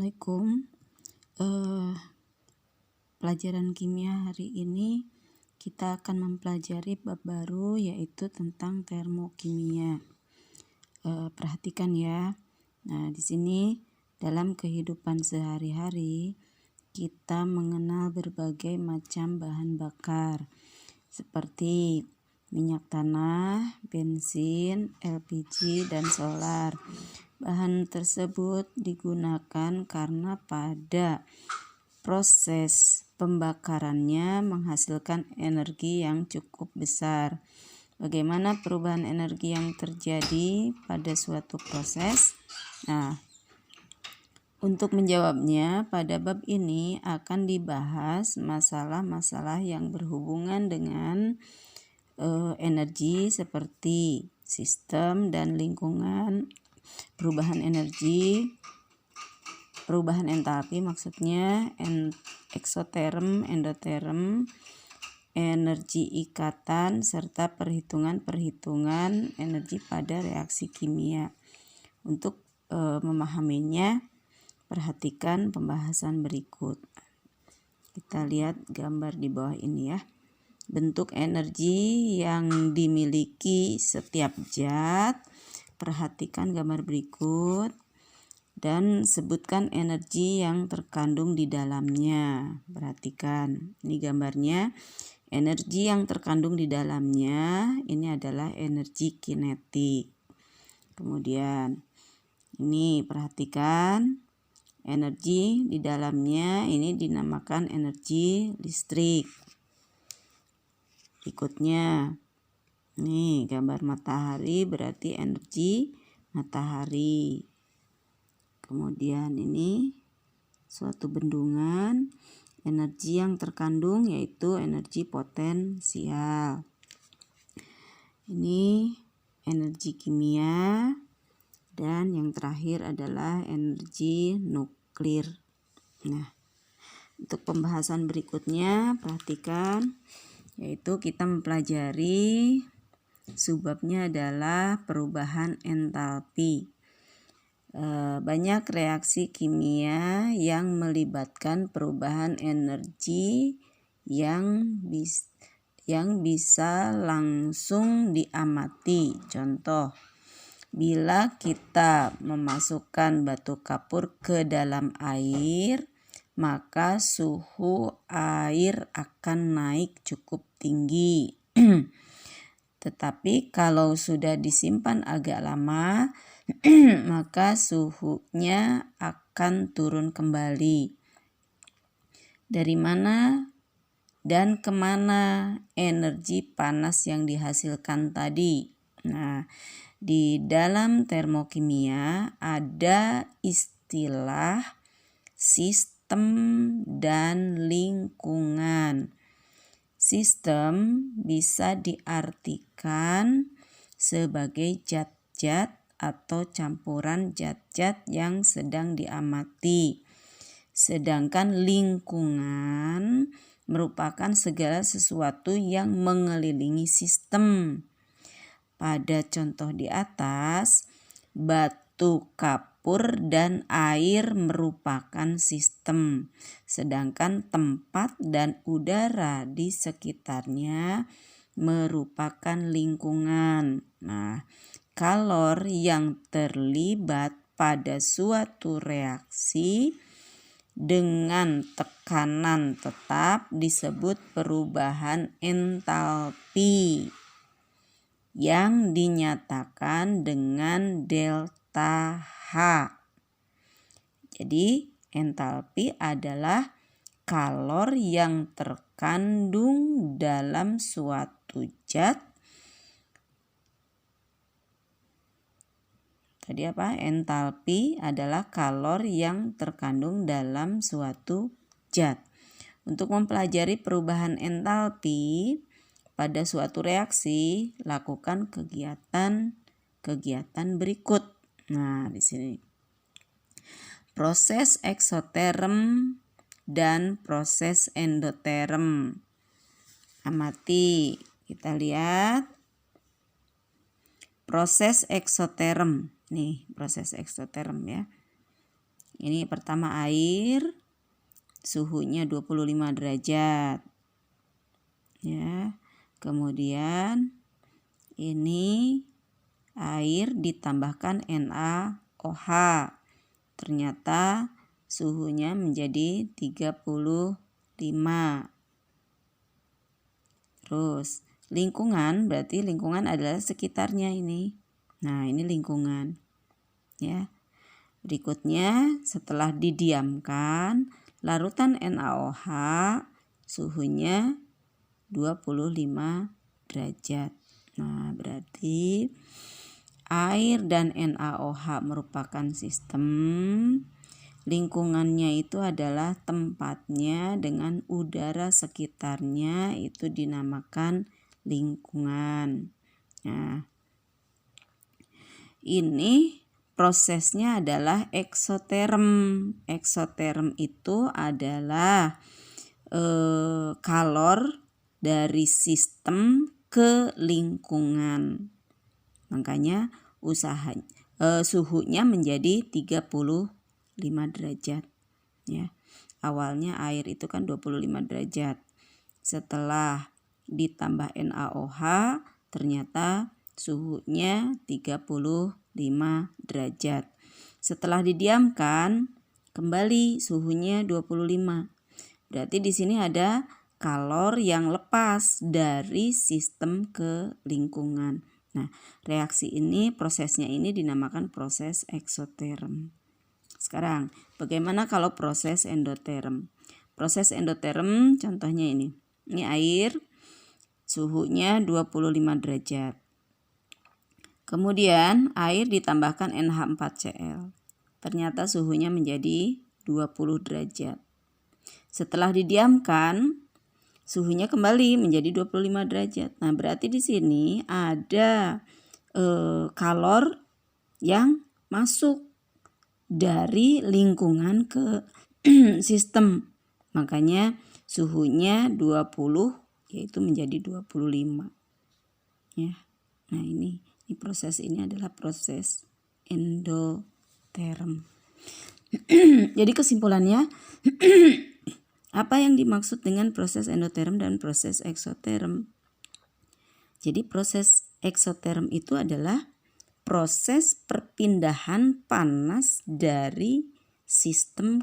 Assalamualaikum. Pelajaran kimia hari ini kita akan mempelajari bab baru, yaitu tentang termokimia. Perhatikan ya. Nah, di sini dalam kehidupan sehari-hari kita mengenal berbagai macam bahan bakar seperti minyak tanah, bensin, LPG, dan solar. Bahan tersebut digunakan karena pada proses pembakarannya menghasilkan energi yang cukup besar. Bagaimana perubahan energi yang terjadi pada suatu proses? Nah, untuk menjawabnya, pada bab ini akan dibahas masalah-masalah yang berhubungan dengan energi seperti sistem dan lingkungan, perubahan energi, perubahan entalpi maksudnya, eksoterm, endoterm, energi ikatan, serta perhitungan-perhitungan energi pada reaksi kimia. Untuk memahaminya, perhatikan pembahasan berikut. Kita lihat gambar di bawah ini ya. Bentuk energi yang dimiliki setiap zat. Perhatikan gambar berikut dan sebutkan energi yang terkandung di dalamnya. Perhatikan, ini gambarnya. Energi yang terkandung di dalamnya ini adalah energi kinetik. Kemudian ini perhatikan, energi di dalamnya ini dinamakan energi listrik. Berikutnya, nih gambar matahari berarti energi matahari. Kemudian ini suatu bendungan, energi yang terkandung yaitu energi potensial. Ini energi kimia, dan yang terakhir adalah energi nuklir. Nah, untuk pembahasan berikutnya perhatikan, yaitu kita mempelajari subbabnya adalah perubahan entalpi. Banyak reaksi kimia yang melibatkan perubahan energi yang bisa langsung diamati. Contoh, bila kita memasukkan batu kapur ke dalam air, maka suhu air akan naik cukup tinggi. Tetapi kalau sudah disimpan agak lama, maka suhunya akan turun kembali. Dari mana dan kemana energi panas yang dihasilkan tadi? Nah, di dalam termokimia ada istilah sistem dan lingkungan. Sistem bisa diartikan sebagai zat-zat atau campuran zat-zat yang sedang diamati. Sedangkan lingkungan merupakan segala sesuatu yang mengelilingi sistem. Pada contoh di atas, batu kapur dan air merupakan sistem, sedangkan tempat dan udara di sekitarnya merupakan lingkungan. Nah, kalor yang terlibat pada suatu reaksi dengan tekanan tetap disebut perubahan entalpi yang dinyatakan dengan delta H. Jadi entalpi adalah kalor yang terkandung dalam suatu zat. Entalpi adalah kalor yang terkandung dalam suatu zat. Untuk mempelajari perubahan entalpi pada suatu reaksi, lakukan kegiatan berikut. Nah, di sini proses eksoterm dan proses endoterm. Amati, kita lihat proses eksoterm. Nih, proses eksoterm ya. Ini pertama air, suhunya 25 derajat. Ya. Kemudian ini air ditambahkan NaOH. Ternyata suhunya menjadi 35. Terus lingkungan, berarti lingkungan adalah sekitarnya ini. Nah, ini lingkungan. Ya. Berikutnya, setelah didiamkan, larutan NaOH suhunya 25 derajat. Nah, berarti air dan NaOH merupakan sistem, lingkungannya itu adalah tempatnya dengan udara sekitarnya, itu dinamakan lingkungan. Nah, ini prosesnya adalah eksoterm. Eksoterm itu adalah kalor dari sistem ke lingkungan. Makanya suhunya menjadi 35 derajat. Ya. Awalnya air itu kan 25 derajat. Setelah ditambah NaOH, ternyata suhunya 35 derajat. Setelah didiamkan, kembali suhunya 25. Berarti di sini ada kalor yang lepas dari sistem ke lingkungan. Nah, reaksi ini, prosesnya ini dinamakan proses eksoterm. Sekarang, bagaimana kalau proses endoterm? Proses endoterm contohnya ini. Ini air, suhunya 25 derajat. Kemudian air ditambahkan NH4Cl. Ternyata suhunya menjadi 20 derajat. Setelah didiamkan, suhunya kembali menjadi 25 derajat. Nah, berarti di sini ada kalor yang masuk dari lingkungan ke sistem. Makanya suhunya 20 yaitu menjadi 25. Ya. Nah, ini proses ini adalah proses endoterm. Jadi kesimpulannya apa yang dimaksud dengan proses endoterm dan proses eksoterm? Jadi proses eksoterm itu adalah proses perpindahan panas dari sistem